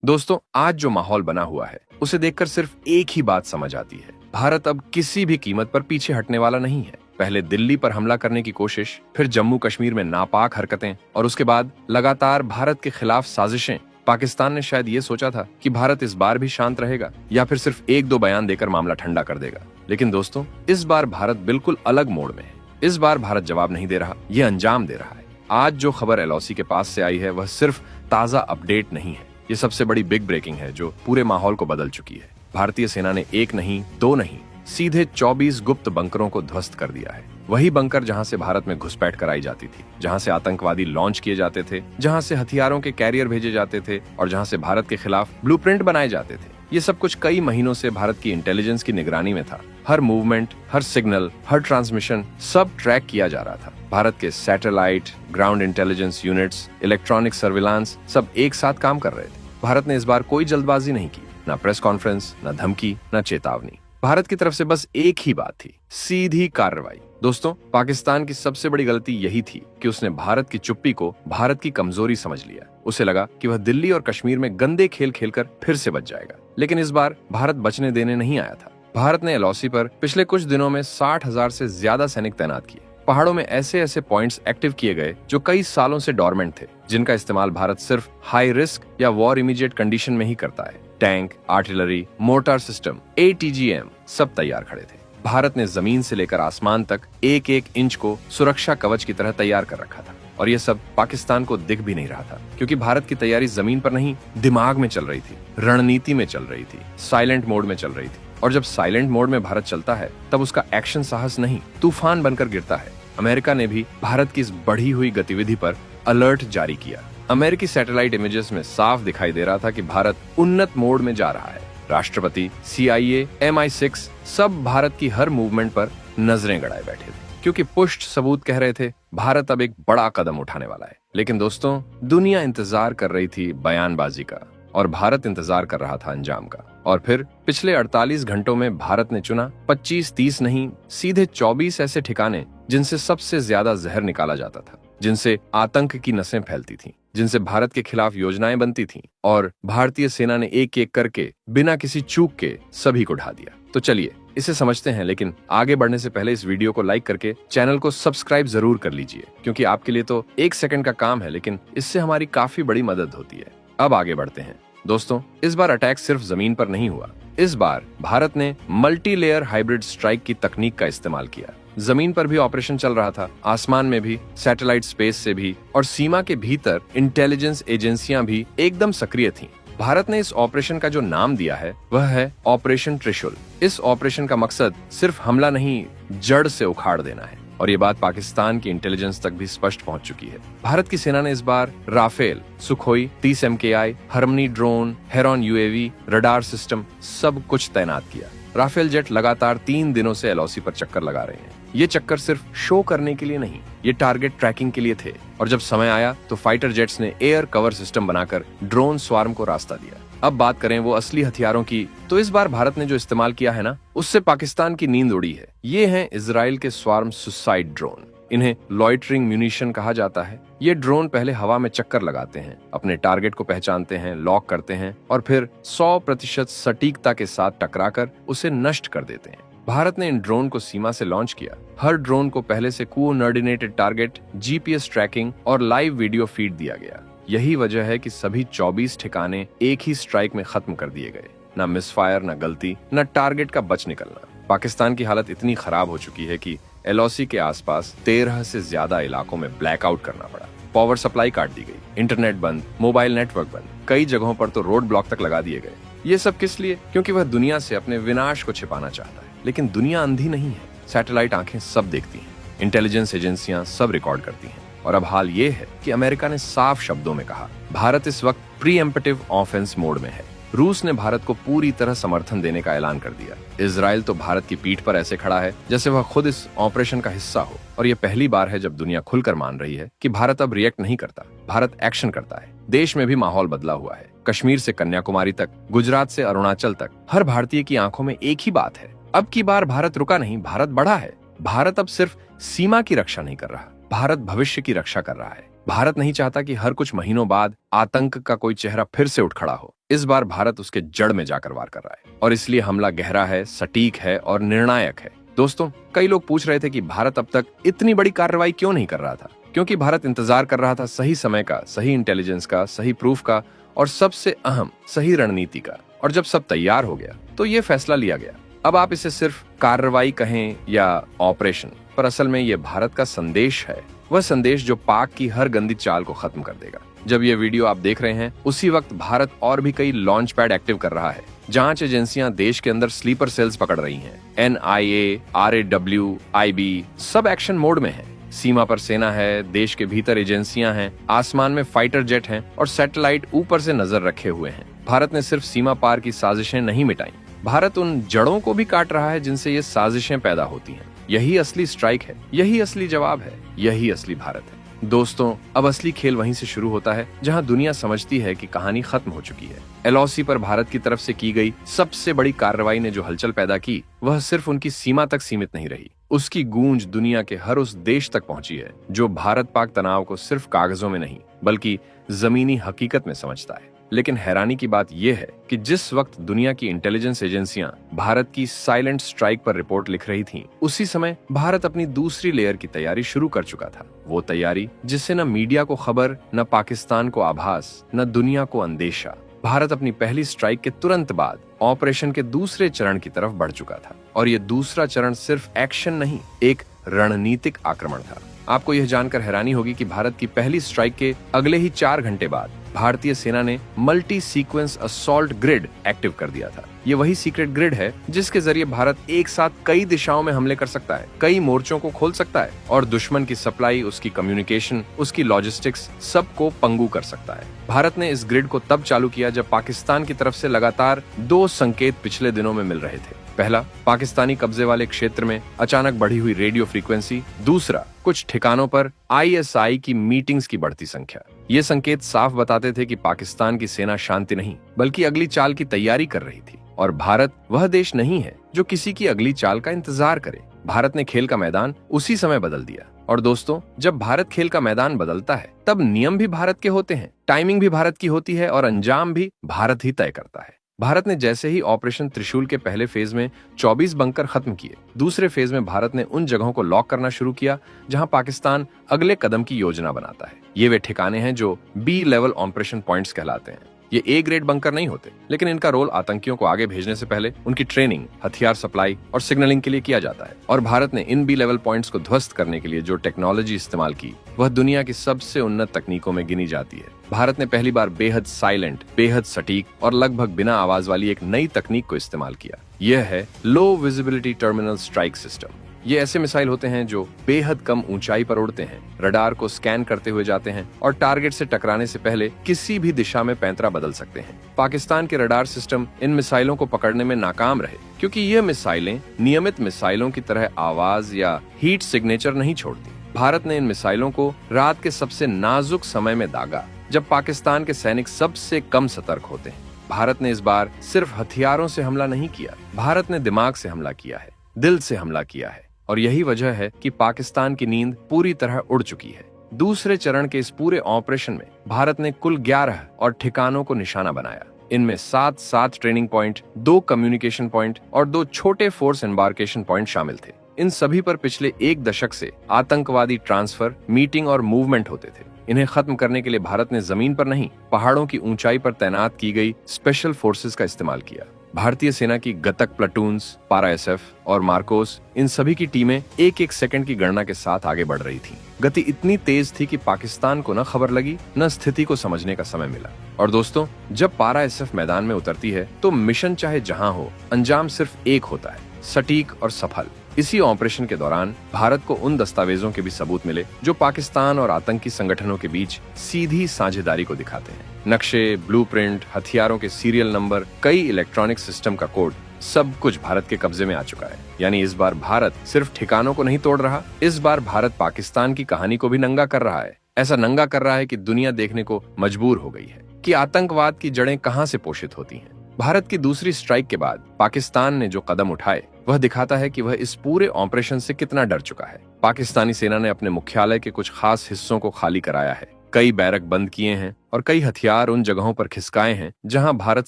दोस्तों, आज जो माहौल बना हुआ है उसे देखकर सिर्फ एक ही बात समझ आती है। भारत अब किसी भी कीमत पर पीछे हटने वाला नहीं है। पहले दिल्ली पर हमला करने की कोशिश, फिर जम्मू कश्मीर में नापाक हरकतें और उसके बाद लगातार भारत के खिलाफ साजिशें। पाकिस्तान ने शायद ये सोचा था कि भारत इस बार भी शांत रहेगा या फिर सिर्फ एक दो बयान देकर मामला ठंडा कर देगा। लेकिन दोस्तों, इस बार भारत बिल्कुल अलग मोड़ में है। इस बार भारत जवाब नहीं दे रहा, ये अंजाम दे रहा है। आज जो खबर एलओसी के पास से आई है वह सिर्फ ताजा अपडेट नहीं है, ये सबसे बड़ी बिग ब्रेकिंग है जो पूरे माहौल को बदल चुकी है। भारतीय सेना ने एक नहीं, दो नहीं, सीधे 24 गुप्त बंकरों को ध्वस्त कर दिया है। वही बंकर जहां से भारत में घुसपैठ कराई जाती थी, जहां से आतंकवादी लॉन्च किए जाते थे, जहां से हथियारों के कैरियर भेजे जाते थे और जहां से भारत के खिलाफ ब्लूप्रिंट बनाए जाते थे। ये सब कुछ कई महीनों से भारत की इंटेलिजेंस की निगरानी में था। हर मूवमेंट, हर सिग्नल, हर ट्रांसमिशन सब ट्रैक किया जा रहा था। भारत के satellite, ground intelligence units, electronic surveillance सब एक साथ काम कर रहे थे। भारत ने इस बार कोई जल्दबाजी नहीं की, ना प्रेस कॉन्फ्रेंस, ना धमकी, ना चेतावनी। भारत की तरफ से बस एक ही बात थी, सीधी कार्रवाई। दोस्तों, पाकिस्तान की सबसे बड़ी गलती यही थी कि उसने भारत की चुप्पी को भारत की कमजोरी समझ लिया। उसे लगा कि वह दिल्ली और कश्मीर में गंदे खेल खेलकर फिर से बच जाएगा। लेकिन इस बार भारत बचने देने नहीं आया था। भारत ने एलओसी पर पिछले कुछ दिनों में 60,000 से ज्यादा सैनिक तैनात किए। पहाड़ों में ऐसे ऐसे पॉइंट्स एक्टिव किए गए जो कई सालों से डोरमेंट थे, जिनका इस्तेमाल भारत सिर्फ हाई रिस्क या वॉर इमीडिएट कंडीशन में ही करता है। Tank, artillery, mortar system, ATGM सब तैयार खड़े थे। भारत ने जमीन से लेकर आसमान तक एक एक इंच को सुरक्षा कवच की तरह तैयार कर रखा था। और ये सब पाकिस्तान को दिख भी नहीं रहा था, क्योंकि भारत की तैयारी जमीन पर नहीं, दिमाग में चल रही थी, रणनीति में चल रही थी, साइलेंट मोड में चल रही थी। और जब साइलेंट मोड में भारत चलता है तब उसका एक्शन साहस नहीं, तूफान बनकर गिरता है। अमेरिका ने भी भारत की इस बढ़ी हुई गतिविधि पर अलर्ट जारी किया। अमेरिकी सैटेलाइट इमेजेस में साफ दिखाई दे रहा था कि भारत उन्नत मोड में जा रहा है। राष्ट्रपति, CIA, MI6 सब भारत की हर मूवमेंट पर नजरें गड़ाए बैठे थे, क्योंकि पुष्ट सबूत कह रहे थे भारत अब एक बड़ा कदम उठाने वाला है। लेकिन दोस्तों, दुनिया इंतजार कर रही थी बयानबाजी का और भारत इंतजार कर रहा था अंजाम का। और फिर पिछले 48 घंटों में भारत ने चुना 25-30 नहीं, सीधे 24 ऐसे ठिकाने जिनसे सबसे ज्यादा जहर निकाला जाता था, जिनसे आतंक की नसें फैलती थीं, जिनसे भारत के खिलाफ योजनाएं बनती थीं। और भारतीय सेना ने एक एक करके बिना किसी चूक के सभी को ढा दिया। तो चलिए इसे समझते हैं, लेकिन आगे बढ़ने से पहले इस वीडियो को लाइक करके चैनल को सब्सक्राइब जरूर कर लीजिए, क्योंकि आपके लिए तो 1 सेकंड का काम है, लेकिन इससे हमारी काफी बड़ी मदद होती है। अब आगे बढ़ते हैं। दोस्तों, इस बार अटैक सिर्फ जमीन पर नहीं हुआ। इस बार भारत ने मल्टी लेयर हाइब्रिड स्ट्राइक की तकनीक का इस्तेमाल किया। जमीन पर भी ऑपरेशन चल रहा था, आसमान में भी, सैटेलाइट स्पेस से भी, और सीमा के भीतर इंटेलिजेंस एजेंसियां भी एकदम सक्रिय थीं। भारत ने इस ऑपरेशन का जो नाम दिया है वह है ऑपरेशन त्रिशूल। इस ऑपरेशन का मकसद सिर्फ हमला नहीं, जड़ से उखाड़ देना है। और ये बात पाकिस्तान की इंटेलिजेंस तक भी स्पष्ट पहुंच चुकी है। भारत की सेना ने इस बार राफेल, सुखोई 30 MKI, हरमनी drone, Heron UAV, radar system सब कुछ तैनात किया। राफेल जेट लगातार 3 दिनों से एलओसी पर चक्कर लगा रहे हैं। ये चक्कर सिर्फ शो करने के लिए नहीं, ये टारगेट ट्रैकिंग के लिए थे। और जब समय आया तो फाइटर जेट्स ने एयर कवर सिस्टम बनाकर ड्रोन स्वार्म को रास्ता दिया। अब बात करें वो असली हथियारों की, तो इस बार भारत ने जो इस्तेमाल किया है ना, उससे पाकिस्तान की नींद उड़ी है। ये हैं इजराइल के स्वार्म सुसाइड ड्रोन। इन्हें लॉइटरिंग म्यूनिशन कहा जाता है। ये ड्रोन पहले हवा में चक्कर लगाते हैं, अपने टारगेट को पहचानते हैं, लॉक करते हैं और फिर 100% सटीकता के साथ टकराकर उसे नष्ट कर देते हैं। भारत ने इन ड्रोन को सीमा से लॉन्च किया। हर ड्रोन को पहले से कोऑर्डिनेटेड टारगेट, GPS ट्रैकिंग और लाइव वीडियो फीड दिया गया। यही वजह है कि सभी 24 ठिकाने एक ही स्ट्राइक में खत्म कर दिए गए। ना मिसफायर, ना गलती, ना टारगेट का बच निकलना। पाकिस्तान की हालत इतनी खराब हो चुकी है कि एलओसी के आसपास 13 से ज्यादा इलाकों में ब्लैकआउट करना पड़ा। पावर सप्लाई काट दी गई, इंटरनेट बंद, मोबाइल नेटवर्क बंद, कई जगहों पर तो रोड ब्लॉक तक लगा दिए गए। ये सब किस लिए? क्योंकि वह दुनिया से अपने विनाश को छिपाना चाहता है। लेकिन दुनिया अंधी नहीं है। सैटेलाइट आंखें सब देखती हैं, इंटेलिजेंस एजेंसियां सब रिकॉर्ड करती हैं। और अब हाल ये है कि अमेरिका ने साफ शब्दों में कहा, भारत इस वक्त प्रीएम्प्टिव ऑफेंस मोड में है। रूस ने भारत को पूरी तरह समर्थन देने का ऐलान कर दिया। इजराइल तो भारत की पीठ पर ऐसे खड़ा है जैसे वह खुद इस ऑपरेशन का हिस्सा हो। और ये पहली बार है जब दुनिया खुलकर मान रही है कि भारत अब रिएक्ट नहीं करता, भारत एक्शन करता है। देश में भी माहौल बदला हुआ है। कश्मीर से कन्याकुमारी तक, गुजरात से अरुणाचल तक, हर भारतीय की आंखों में एक ही बात है, अब की बार भारत रुका नहीं, भारत बढ़ा है। भारत अब सिर्फ सीमा की रक्षा नहीं कर रहा, भारत भविष्य की रक्षा कर रहा है। भारत नहीं चाहता कि हर कुछ महीनों बाद आतंक का कोई चेहरा फिर से उठ खड़ा हो। इस बार भारत उसके जड़ में जाकर वार कर रहा है और इसलिए हमला गहरा है, सटीक है और निर्णायक है। दोस्तों, कई लोग पूछ रहे थे कि भारत अब तक इतनी बड़ी कार्रवाई क्यों नहीं कर रहा था। क्योंकि भारत इंतजार कर रहा था सही समय का, सही इंटेलिजेंस का, सही प्रूफ का और सबसे अहम सही रणनीति का। और जब सब तैयार हो गया तो ये फैसला लिया गया। अब आप इसे सिर्फ कार्रवाई कहें या ऑपरेशन, पर असल में ये भारत का संदेश है, वह संदेश जो पाक की हर गंदी चाल को खत्म कर देगा। जब ये वीडियो आप देख रहे हैं उसी वक्त भारत और भी कई लॉन्च पैड एक्टिव कर रहा है। जांच एजेंसियां देश के अंदर स्लीपर सेल्स पकड़ रही हैं। NIA, RAW, IB सब एक्शन मोड में है। सीमा पर सेना है, देश के भीतर एजेंसियां हैं, आसमान में फाइटर जेट हैं और सैटेलाइट ऊपर से नजर रखे हुए हैं। भारत ने सिर्फ सीमा पार की साजिशें नहीं मिटाई, भारत उन जड़ों को भी काट रहा है जिनसे ये साजिशें पैदा होती हैं। यही असली स्ट्राइक है, यही असली जवाब है, यही असली भारत है। दोस्तों, अब असली खेल वहीं से शुरू होता है जहां दुनिया समझती है कि कहानी खत्म हो चुकी है। LOC पर भारत की तरफ से की गई सबसे बड़ी कार्रवाई ने जो हलचल पैदा की, वह सिर्फ उनकी सीमा तक सीमित नहीं रही। उसकी गूंज दुनिया के हर उस देश तक पहुंची है जो भारत पाक तनाव को सिर्फ कागजों में नहीं बल्कि जमीनी हकीकत में समझता है। लेकिन हैरानी की बात यह है कि जिस वक्त दुनिया की इंटेलिजेंस एजेंसियां भारत की साइलेंट स्ट्राइक पर रिपोर्ट लिख रही थीं, उसी समय भारत अपनी दूसरी लेयर की तैयारी शुरू कर चुका था। वो तैयारी जिससे न मीडिया को खबर, न पाकिस्तान को आभास, न दुनिया को अंदेशा। भारत अपनी पहली स्ट्राइक के तुरंत बाद ऑपरेशन के दूसरे चरण की तरफ बढ़ चुका था और ये दूसरा चरण सिर्फ एक्शन नहीं, एक रणनीतिक आक्रमण था। आपको यह जानकर हैरानी होगी कि भारत की पहली स्ट्राइक के अगले ही 4 घंटे बाद भारतीय सेना ने multi sequence assault grid active कर दिया था। ये वही सीक्रेट ग्रिड है जिसके जरिए भारत एक साथ कई दिशाओं में हमले कर सकता है, कई मोर्चों को खोल सकता है और दुश्मन की सप्लाई, उसकी कम्युनिकेशन, उसकी लॉजिस्टिक्स सबको पंगु कर सकता है। भारत ने इस ग्रिड को तब चालू किया जब पाकिस्तान की तरफ से लगातार 2 संकेत पिछले दिनों में मिल रहे थे। पहला, पाकिस्तानी कब्जे वाले क्षेत्र में अचानक बढ़ी हुई रेडियो फ्रीक्वेंसी। दूसरा, कुछ ठिकानों पर ISI की मीटिंग्स की बढ़ती संख्या। ये संकेत साफ बताते थे कि पाकिस्तान की सेना शांति नहीं बल्कि अगली चाल की तैयारी कर रही थी और भारत वह देश नहीं है जो किसी की अगली चाल का इंतजार करे। भारत ने खेल का मैदान उसी समय बदल दिया। और दोस्तों, जब भारत खेल का मैदान बदलता है तब नियम भी भारत के होते हैं, टाइमिंग भी भारत की होती है और अंजाम भी भारत ही तय करता है। भारत ने जैसे ही ऑपरेशन त्रिशूल के पहले फेज में 24 बंकर खत्म किए, दूसरे फेज में भारत ने उन जगहों को लॉक करना शुरू किया जहां पाकिस्तान अगले कदम की योजना बनाता है। ये वे ठिकाने हैं जो B लेवल ऑपरेशन पॉइंट्स कहलाते हैं। ये A ग्रेड बंकर नहीं होते, लेकिन इनका रोल आतंकियों को आगे भेजने से पहले उनकी ट्रेनिंग, हथियार सप्लाई और सिग्नलिंग के लिए किया जाता है। और भारत ने इन B लेवल पॉइंट्स को ध्वस्त करने के लिए जो टेक्नोलॉजी इस्तेमाल की, वह दुनिया की सबसे उन्नत तकनीकों में गिनी जाती है। भारत ने पहली बार बेहद साइलेंट, बेहद सटीक और लगभग बिना आवाज वाली एक नई तकनीक को इस्तेमाल किया। यह है लो विजिबिलिटी टर्मिनल स्ट्राइक सिस्टम। ये ऐसे मिसाइल होते हैं जो बेहद कम ऊंचाई पर उड़ते हैं, रडार को स्कैन करते हुए जाते हैं और टारगेट से टकराने से पहले किसी भी दिशा में पैंतरा बदल सकते हैं। पाकिस्तान के रडार सिस्टम इन मिसाइलों को पकड़ने में नाकाम रहे क्योंकि ये मिसाइलें नियमित मिसाइलों की तरह आवाज या हीट सिग्नेचर नहीं छोड़ती। भारत ने इन मिसाइलों को रात के सबसे नाजुक समय में दागा, जब पाकिस्तान के सैनिक सबसे कम सतर्क होते हैं। भारत ने इस बार सिर्फ हथियारों से हमला नहीं किया, भारत ने दिमाग से हमला किया है, दिल से हमला किया है। और यही वजह है कि पाकिस्तान की नींद पूरी तरह उड़ चुकी है। दूसरे चरण के इस पूरे ऑपरेशन में भारत ने कुल 11 और ठिकानों को निशाना बनाया। इनमें 7 ट्रेनिंग पॉइंट, 2 कम्युनिकेशन पॉइंट और 2 छोटे फोर्स एम्बार्केशन पॉइंट शामिल थे। इन सभी पर पिछले 1 दशक से आतंकवादी ट्रांसफर, मीटिंग और मूवमेंट होते थे। इन्हें खत्म करने के लिए भारत ने जमीन पर नहीं, पहाड़ों की ऊंचाई पर तैनात की गई स्पेशल फोर्सेस का इस्तेमाल किया। भारतीय सेना की गतक प्लाटून्स, पारा SF और मार्कोस, इन सभी की टीमें 1-1 सेकंड की गणना के साथ आगे बढ़ रही थीं। गति इतनी तेज थी कि पाकिस्तान को न खबर लगी, न स्थिति को समझने का समय मिला। और दोस्तों, जब पारा SF मैदान में उतरती है तो मिशन चाहे जहां हो, अंजाम सिर्फ एक होता है, सटीक और सफल। इसी ऑपरेशन के दौरान भारत को उन दस्तावेजों के भी सबूत मिले जो पाकिस्तान और आतंकी संगठनों के बीच सीधी साझेदारी को दिखाते हैं। नक्शे, ब्लूप्रिंट, हथियारों के सीरियल नंबर, कई इलेक्ट्रॉनिक सिस्टम का कोड, सब कुछ भारत के कब्जे में आ चुका है। यानी इस बार भारत सिर्फ ठिकानों को नहीं तोड़ रहा, इस बार भारत पाकिस्तान की कहानी को भी नंगा कर रहा है। ऐसा नंगा कर रहा है कि दुनिया देखने को मजबूर हो गई है कि आतंकवाद की जड़ें कहां से पोषित होती हैं। भारत की दूसरी स्ट्राइक के बाद पाकिस्तान ने जो कदम उठाए, वह दिखाता है कि वह इस पूरे ऑपरेशन से कितना डर चुका है। पाकिस्तानी सेना ने अपने मुख्यालय के कुछ खास हिस्सों को खाली कराया है, कई बैरक बंद किए हैं और कई हथियार उन जगहों पर खिसकाए हैं जहां भारत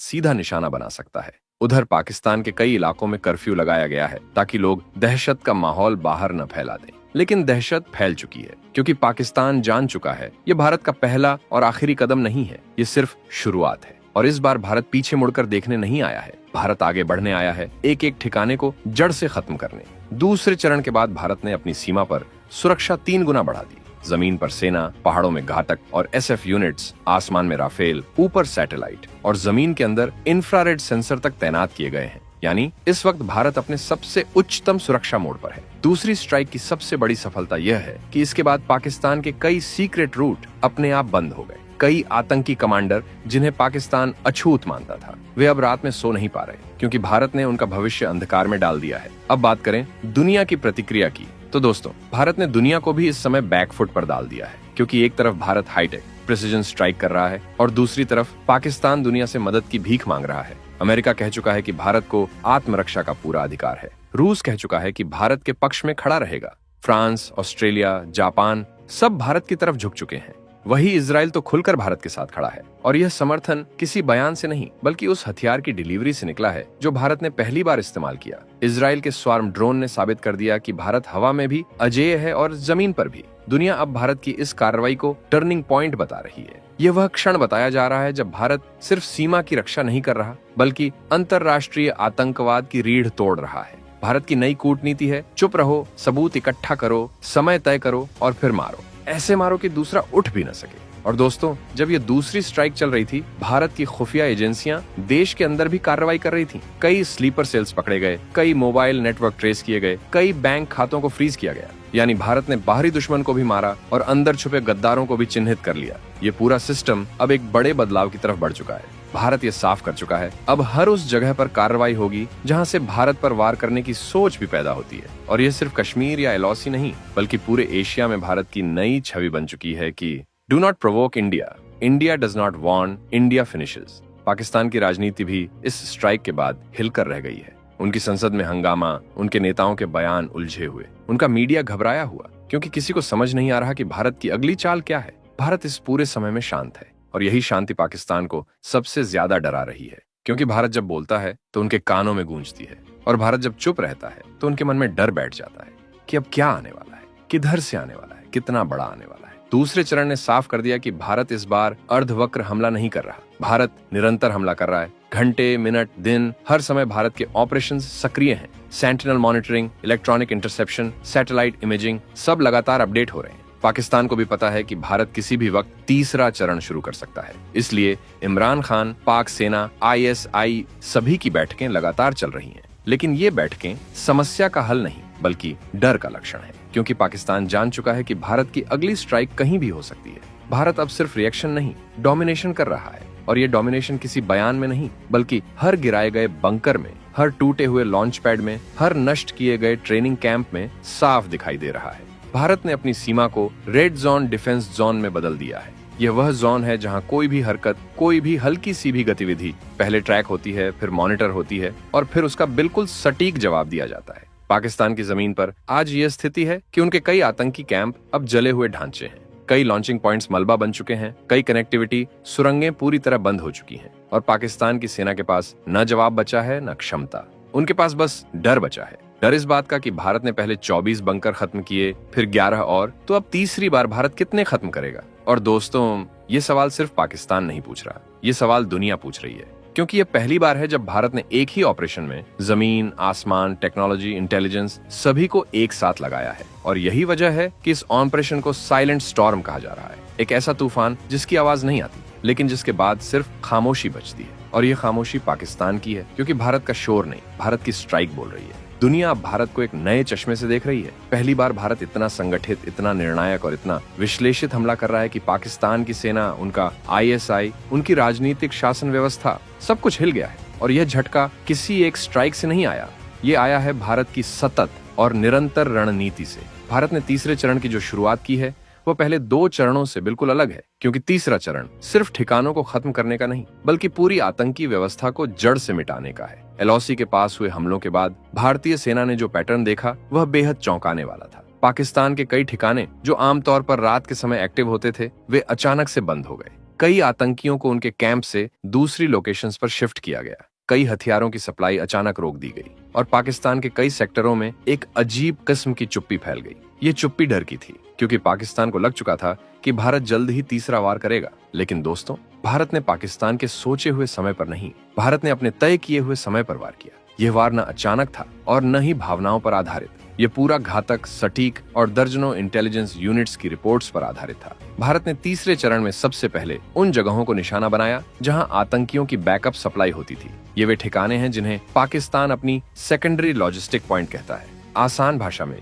सीधा निशाना बना सकता है। उधर पाकिस्तान के कई इलाकों में कर्फ्यू लगाया गया है ताकि लोग दहशत का माहौल बाहर न फैला दें। लेकिन दहशत फैल चुकी है क्योंकि पाकिस्तान जान चुका है ये भारत का पहला और आखिरी कदम नहीं है, ये सिर्फ शुरुआत है। और इस बार भारत पीछे मुड़कर देखने नहीं आया है, भारत आगे बढ़ने आया है, एक एक ठिकाने को जड़ से खत्म करने। दूसरे चरण के बाद भारत ने अपनी सीमा पर सुरक्षा 3 गुना बढ़ा दी। जमीन पर सेना, पहाड़ों में घातक और SF यूनिट्स, आसमान में राफेल, ऊपर सैटेलाइट और जमीन के अंदर इंफ्रारेड सेंसर तक तैनात किए गए हैं। यानी इस वक्त भारत अपने सबसे उच्चतम सुरक्षा मोड पर है। दूसरी स्ट्राइक की सबसे बड़ी सफलता यह है कि इसके बाद पाकिस्तान के कई सीक्रेट रूट अपने आप बंद हो गए। कई आतंकी कमांडर जिन्हें पाकिस्तान अछूत मानता था, वे अब रात में सो नहीं पा रहे क्योंकि भारत ने उनका भविष्य अंधकार में डाल दिया है। अब बात करें दुनिया की प्रतिक्रिया की, तो दोस्तों भारत ने दुनिया को भी इस समय बैकफुट पर डाल दिया है क्योंकि एक तरफ भारत हाईटेक प्रिसिजन स्ट्राइक कर रहा है और दूसरी तरफ पाकिस्तान दुनिया से मदद की भीख मांग रहा है। अमेरिका कह चुका है कि भारत को आत्मरक्षा का पूरा अधिकार है। रूस कह चुका है कि भारत के पक्ष में खड़ा रहेगा। फ्रांस, ऑस्ट्रेलिया, जापान सब भारत की तरफ झुक चुके हैं। वही इजराइल तो खुलकर भारत के साथ खड़ा है और यह समर्थन किसी बयान से नहीं बल्कि उस हथियार की डिलीवरी से निकला है जो भारत ने पहली बार इस्तेमाल किया। इजराइल के स्वार्म ड्रोन ने साबित कर दिया कि भारत हवा में भी अजेय है और जमीन पर भी। दुनिया अब भारत की इस कार्रवाई को टर्निंग पॉइंट बता रही है। ये वह क्षण बताया जा रहा है जब भारत सिर्फ सीमा की रक्षा नहीं कर रहा बल्कि अंतर्राष्ट्रीय आतंकवाद की रीढ़ तोड़ रहा है। भारत की नई कूटनीति है, चुप रहो, सबूत इकट्ठा करो, समय तय करो और फिर मारो। ऐसे मारो कि दूसरा उठ भी न सके। और दोस्तों, जब ये दूसरी स्ट्राइक चल रही थी, भारत की खुफिया एजेंसियां देश के अंदर भी कार्रवाई कर रही थीं। कई स्लीपर सेल्स पकड़े गए, कई मोबाइल नेटवर्क ट्रेस किए गए, कई बैंक खातों को फ्रीज किया गया। यानी भारत ने बाहरी दुश्मन को भी मारा और अंदर छुपे गद्दारों को भी चिन्हित कर लिया। ये पूरा सिस्टम अब एक बड़े बदलाव की तरफ बढ़ चुका है। भारत ये साफ कर चुका है, अब हर उस जगह पर कार्रवाई होगी जहां से भारत पर वार करने की सोच भी पैदा होती है। और ये सिर्फ कश्मीर या LOC नहीं बल्कि पूरे एशिया में भारत की नई छवि बन चुकी है कि do not provoke India, India does not want, India finishes. Pakistan की राजनीति भी इस स्ट्राइक के बाद हिलकर रह गई है। उनकी संसद में हंगामा, उनके नेताओं के बयान उलझे हुए, उनका मीडिया घबराया हुआ क्योंकि किसी को समझ नहीं आ रहा कि भारत की अगली चाल क्या है। भारत इस पूरे समय में शांत है और यही शांति पाकिस्तान को सबसे ज्यादा डरा रही है क्योंकि भारत जब बोलता है तो उनके कानों में गूंजती है और भारत जब चुप रहता है तो उनके मन में डर बैठ जाता है कि अब क्या आने वाला है, किधर से आने वाला है, कितना बड़ा आने वाला है। दूसरे चरण ने साफ कर दिया कि भारत इस बार अर्धवक्र हमला नहीं कर रहा, भारत निरंतर हमला कर रहा है। घंटे, मिनट, दिन, हर समय भारत के ऑपरेशंस सक्रिय हैं। Sentinel monitoring, electronic interception, satellite imaging सब लगातार अपडेट हो रहे हैं। पाकिस्तान को भी पता है कि भारत किसी भी वक्त तीसरा चरण शुरू कर सकता है। इसलिए इमरान खान, पाक सेना, ISI सभी की बैठकें लगातार चल रही हैं। लेकिन ये बैठकें समस्या का हल नहीं बल्कि डर का लक्षण है क्योंकि पाकिस्तान जान चुका है कि भारत की अगली स्ट्राइक कहीं भी हो सकती है। भारत अब सिर्फ रिएक्शन नहीं, डोमिनेशन कर रहा है और ये डोमिनेशन किसी बयान में नहीं बल्कि हर गिराए गए बंकर में, हर टूटे हुए लॉन्च पैड में, हर नष्ट किए गए ट्रेनिंग कैंप में साफ दिखाई दे रहा है। भारत ने अपनी सीमा को रेड जोन डिफेंस जोन में बदल दिया है। यह वह जोन है जहां कोई भी हरकत, कोई भी हल्की सी भी गतिविधि पहले ट्रैक होती है, फिर मॉनिटर होती है और फिर उसका बिल्कुल सटीक जवाब दिया जाता है। पाकिस्तान की जमीन पर आज यह स्थिति है कि उनके कई आतंकी कैंप अब जले हुए ढांचे हैं, कई लॉन्चिंग पॉइंट्स मलबा बन चुके हैं, कई कनेक्टिविटी सुरंगें पूरी तरह बंद हो चुकी हैं और पाकिस्तान की सेना के पास न जवाब बचा है न क्षमता। उनके पास बस डर बचा है। डर इस बात का कि भारत ने पहले 24 बंकर खत्म किए, फिर 11 और, तो अब तीसरी बार भारत कितने खत्म करेगा। और दोस्तों, ये सवाल सिर्फ पाकिस्तान नहीं पूछ रहा, ये सवाल दुनिया पूछ रही है क्योंकि ये पहली बार है जब भारत ने एक ही ऑपरेशन में जमीन, आसमान, टेक्नोलॉजी, इंटेलिजेंस सभी को एक साथ लगाया है। और यही वजह है कि इस ऑपरेशन को साइलेंट स्टॉर्म कहा जा रहा है। एक ऐसा तूफान जिसकी आवाज नहीं आती लेकिन जिसके बाद सिर्फ खामोशी बचती है। और ये खामोशी पाकिस्तान की है क्योंकि भारत का शोर नहीं, भारत की स्ट्राइक बोल रही है। दुनिया अब भारत को एक नए चश्मे से देख रही है। पहली बार भारत इतना संगठित, इतना निर्णायक और इतना विश्लेषित हमला कर रहा है कि पाकिस्तान की सेना, उनका ISI, उनकी राजनीतिक शासन व्यवस्था सब कुछ हिल गया है। और यह झटका किसी एक स्ट्राइक से नहीं आया, ये आया है भारत की सतत और निरंतर रणनीति से। भारत ने तीसरे चरण की जो शुरुआत की है वो पहले 2 चरणों से बिल्कुल अलग है क्योंकि तीसरा चरण सिर्फ ठिकानों को खत्म करने का नहीं बल्कि पूरी आतंकी व्यवस्था को जड़ से मिटाने का है। LOC के पास हुए हमलों के बाद भारतीय सेना ने जो पैटर्न देखा वह बेहद चौंकाने वाला था। पाकिस्तान के कई ठिकाने जो आमतौर पर रात के समय एक्टिव होते थे, वे अचानक से बंद हो गए। कई आतंकियों को उनके कैंप से दूसरी लोकेशंस पर शिफ्ट किया गया। कई हथियारों की सप्लाई अचानक रोक दी गई और पाकिस्तान के कई सेक्टरों में एक अजीब किस्म की चुप्पी फैल गई। ये चुप्पी डर की थी, क्योंकि पाकिस्तान को लग चुका था कि भारत जल्द ही तीसरा वार करेगा। लेकिन दोस्तों, भारत ने पाकिस्तान के सोचे हुए समय पर नहीं, भारत ने अपने तय किए हुए समय पर वार किया। यह वार न अचानक था और न ही भावनाओं पर आधारित। ये पूरा घातक, सटीक और दर्जनों इंटेलिजेंस यूनिट्स की रिपोर्ट्स पर आधारित था। भारत ने तीसरे चरण में सबसे पहले उन जगहों को निशाना बनाया जहां आतंकियों की बैकअप सप्लाई होती थी। ये वे ठिकाने हैं जिन्हें पाकिस्तान अपनी सेकेंडरी लॉजिस्टिक पॉइंट कहता है। आसान भाषा में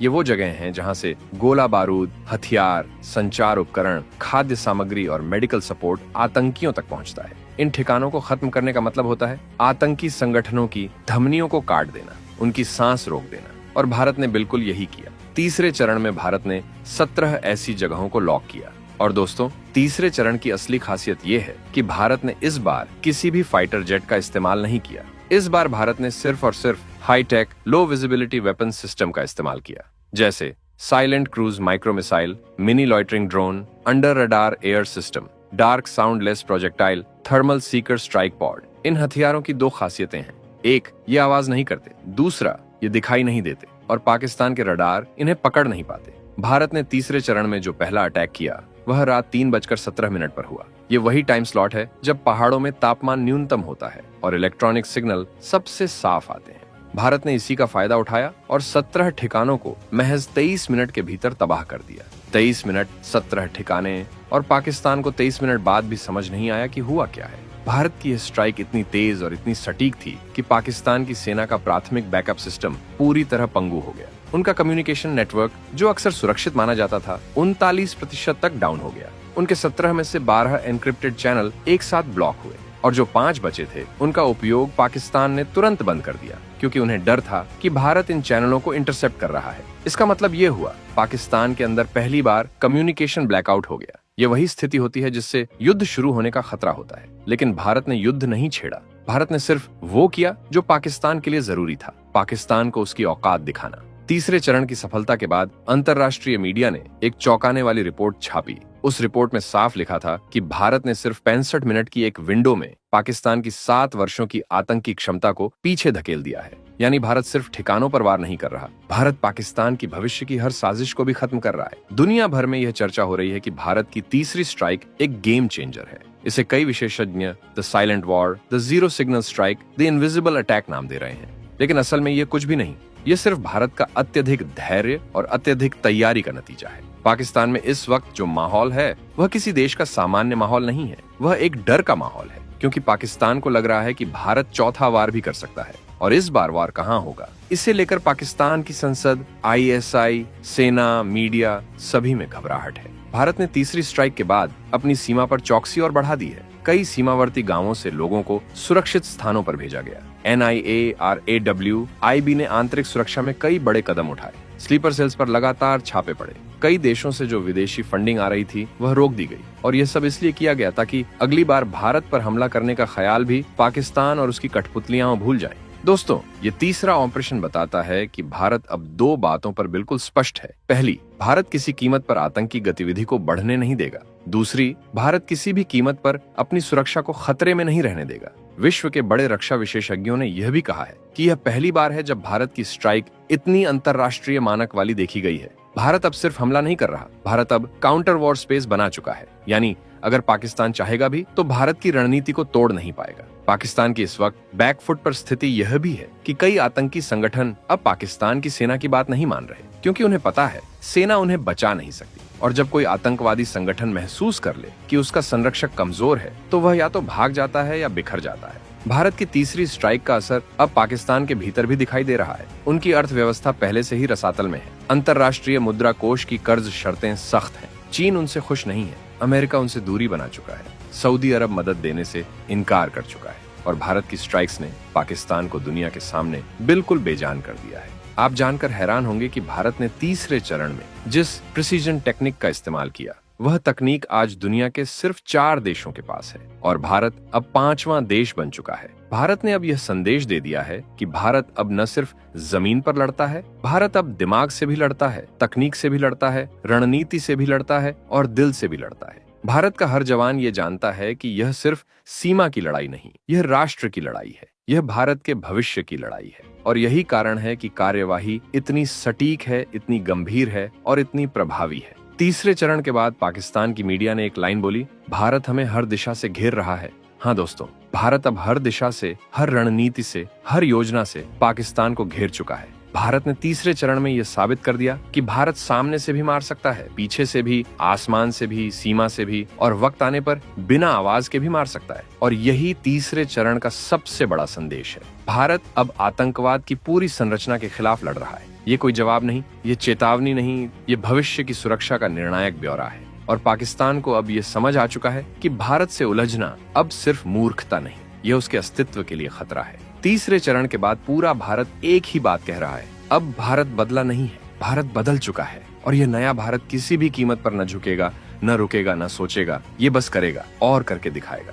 ये वो जगह हैं जहां से गोला बारूद, हथियार, संचार उपकरण, खाद्य सामग्री और मेडिकल सपोर्ट आतंकियों तक पहुंचता है। इन ठिकानों को खत्म करने का मतलब होता है आतंकी संगठनों की धमनियों को काट देना, उनकी सांस रोक देना, और भारत ने बिल्कुल यही किया। तीसरे चरण में भारत ने 17 ऐसी जगहों को लॉक किया। और दोस्तों, तीसरे चरण की असली खासियत ये है कि भारत ने इस बार किसी भी फाइटर जेट का इस्तेमाल नहीं किया। इस बार भारत ने सिर्फ और सिर्फ high tech low visibility weapon system का इस्तेमाल किया, जैसे silent cruise micro missile, mini loitering drone, under radar air system, dark soundless projectile, thermal seeker strike pod. इन हथियारों की दो खासियतें हैं। एक, ये आवाज नहीं करते। दूसरा, ये दिखाई नहीं देते और पाकिस्तान के रडार इन्हें पकड़ नहीं पाते। भारत ने तीसरे चरण में जो पहला अटैक किया वह रात 3:17 पर हुआ। ये वही टाइम स्लॉट है जब पहाड़ों में तापमान न्यूनतम होता है और इलेक्ट्रॉनिक सिग्नल सबसे साफ आते हैं। भारत ने इसी का फायदा उठाया और 17 ठिकानों को महज 23 मिनट के भीतर तबाह कर दिया। 23 मिनट, 17 ठिकाने, और पाकिस्तान को 23 मिनट बाद भी समझ नहीं आया कि हुआ क्या है। भारत की यह स्ट्राइक इतनी तेज और इतनी सटीक थी कि पाकिस्तान की सेना का प्राथमिक बैकअप सिस्टम पूरी तरह पंगु हो गया। उनका कम्युनिकेशन नेटवर्क, जो अक्सर सुरक्षित माना जाता था, 39% तक डाउन हो गया। उनके 17 में से 12 एन्क्रिप्टेड चैनल एक साथ ब्लॉक हुए और जो 5 बचे थे उनका उपयोग पाकिस्तान ने तुरंत बंद कर दिया, क्योंकि उन्हें डर था कि भारत इन चैनलों को इंटरसेप्ट कर रहा है। इसका मतलब ये हुआ, पाकिस्तान के अंदर पहली बार कम्युनिकेशन ब्लैकआउट हो गया। ये वही स्थिति होती है जिससे युद्ध शुरू होने का खतरा होता है। लेकिन भारत ने युद्ध नहीं छेड़ा। भारत ने सिर्फ वो किया जो पाकिस्तान के लिए जरूरी था, पाकिस्तान को उसकी औकात दिखाना। तीसरे चरण की सफलता के बाद अंतर्राष्ट्रीय मीडिया ने एक चौंकाने वाली रिपोर्ट छापी। उस रिपोर्ट में साफ लिखा था कि भारत ने सिर्फ 65 मिनट की एक विंडो में पाकिस्तान की 7 वर्षों की आतंकी क्षमता को पीछे धकेल दिया है। यानी भारत सिर्फ ठिकानों पर वार नहीं कर रहा, भारत पाकिस्तान की भविष्य की हर साजिश को भी खत्म कर रहा है। दुनिया भर में यह चर्चा हो रही है कि भारत की तीसरी स्ट्राइक एक गेम चेंजर है। इसे कई विशेषज्ञ the silent war, the zero signal strike, the invisible attack नाम दे रहे हैं। लेकिन असल में ये कुछ भी नहीं, ये सिर्फ भारत का अत्यधिक धैर्य और अत्यधिक तैयारी का नतीजा है। पाकिस्तान में इस वक्त जो माहौल है वह किसी देश का सामान्य माहौल नहीं है, वह एक डर का माहौल है, क्योंकि पाकिस्तान को लग रहा है कि भारत चौथा वार भी कर सकता है। और इस बार वार कहाँ होगा, इसे लेकर पाकिस्तान की संसद, ISI, सेना, मीडिया, सभी में घबराहट है। भारत ने तीसरी स्ट्राइक के बाद अपनी सीमा पर चौकसी और बढ़ा दी है। कई सीमावर्ती गांवों से लोगों को सुरक्षित स्थानों पर भेजा गया। NIA, RAW, IB ने आंतरिक सुरक्षा में कई बड़े कदम उठाए। स्लीपर सेल्स पर लगातार छापे पड़े। कई देशों से जो विदेशी फंडिंग आ रही थी वह रोक दी गई, और यह सब इसलिए किया गया ताकि अगली बार भारत पर हमला करने का ख्याल भी पाकिस्तान और उसकी कठपुतलियां भूल जाए। दोस्तों, ये तीसरा ऑपरेशन बताता है कि भारत अब 2 बातों पर बिल्कुल स्पष्ट है। पहली, भारत किसी कीमत पर आतंकी गतिविधि को बढ़ने नहीं देगा। दूसरी, भारत किसी भी कीमत पर अपनी सुरक्षा को खतरे में नहीं रहने देगा। विश्व के बड़े रक्षा विशेषज्ञों ने यह भी कहा है कि यह पहली बार है जब भारत की स्ट्राइक इतनी अंतर्राष्ट्रीय मानक वाली देखी गई है। भारत अब सिर्फ हमला नहीं कर रहा, भारत अब काउंटर वॉर स्पेस बना चुका है। यानी अगर पाकिस्तान चाहेगा भी तो भारत की रणनीति को तोड़ नहीं पाएगा। पाकिस्तान की इस वक्त बैकफुट पर स्थिति यह भी है कि कई आतंकी संगठन अब पाकिस्तान की सेना की बात नहीं मान रहे, क्योंकि उन्हें पता है सेना उन्हें बचा नहीं सकती। और जब कोई आतंकवादी संगठन महसूस कर ले कि उसका संरक्षक कमजोर है तो वह या तो भाग जाता है या बिखर जाता है। भारत की तीसरी स्ट्राइक का असर अब पाकिस्तान के भीतर भी दिखाई दे रहा है। उनकी अर्थव्यवस्था पहले से ही रसातल में है। अंतर्राष्ट्रीय मुद्रा कोष की कर्ज शर्तें सख्त हैं। चीन उनसे खुश नहीं है। अमेरिका उनसे दूरी बना चुका है। सऊदी अरब मदद देने से इनकार कर चुका है। और भारत की स्ट्राइक्स ने पाकिस्तान को दुनिया के सामने बिल्कुल बेजान कर दिया है। आप जानकर हैरान होंगे कि भारत ने तीसरे चरण में जिस प्रिसीजन टेक्निक का इस्तेमाल किया वह तकनीक आज दुनिया के सिर्फ 4 देशों के पास है और भारत अब 5वां देश बन चुका है। भारत ने अब यह संदेश दे दिया है कि भारत अब न सिर्फ जमीन पर लड़ता है, भारत अब दिमाग से भी लड़ता है, तकनीक से भी लड़ता है, रणनीति से भी लड़ता है और दिल से भी लड़ता है। भारत का हर जवान ये जानता है कि यह सिर्फ सीमा की लड़ाई नहीं, यह राष्ट्र की लड़ाई है, यह भारत के भविष्य की लड़ाई है। और यही कारण है कि कार्यवाही इतनी सटीक है, इतनी गंभीर है और इतनी प्रभावी है। तीसरे चरण के बाद पाकिस्तान की मीडिया ने एक लाइन बोली, भारत हमें हर दिशा से घेर रहा है। हाँ दोस्तों, भारत अब हर दिशा से, हर रणनीति से, हर योजना से पाकिस्तान को घेर चुका है। भारत ने तीसरे चरण में यह साबित कर दिया कि भारत सामने से भी मार सकता है, पीछे से भी, आसमान से भी, सीमा से भी और वक्त आने पर बिना आवाज के भी मार सकता है। और यही तीसरे चरण का सबसे बड़ा संदेश है। भारत अब आतंकवाद की पूरी संरचना के खिलाफ लड़ रहा है। ये कोई जवाब नहीं, ये चेतावनी नहीं, ये भविष्य की सुरक्षा का निर्णायक ब्यौरा है। और पाकिस्तान को अब ये समझ आ चुका है कि भारत से उलझना अब सिर्फ मूर्खता नहीं, यह उसके अस्तित्व के लिए खतरा है। तीसरे चरण के बाद पूरा भारत एक ही बात कह रहा है, अब भारत बदला नहीं है, भारत बदल चुका है। और यह नया भारत किसी भी कीमत पर न झुकेगा, न रुकेगा, न सोचेगा, ये बस करेगा और करके दिखाएगा।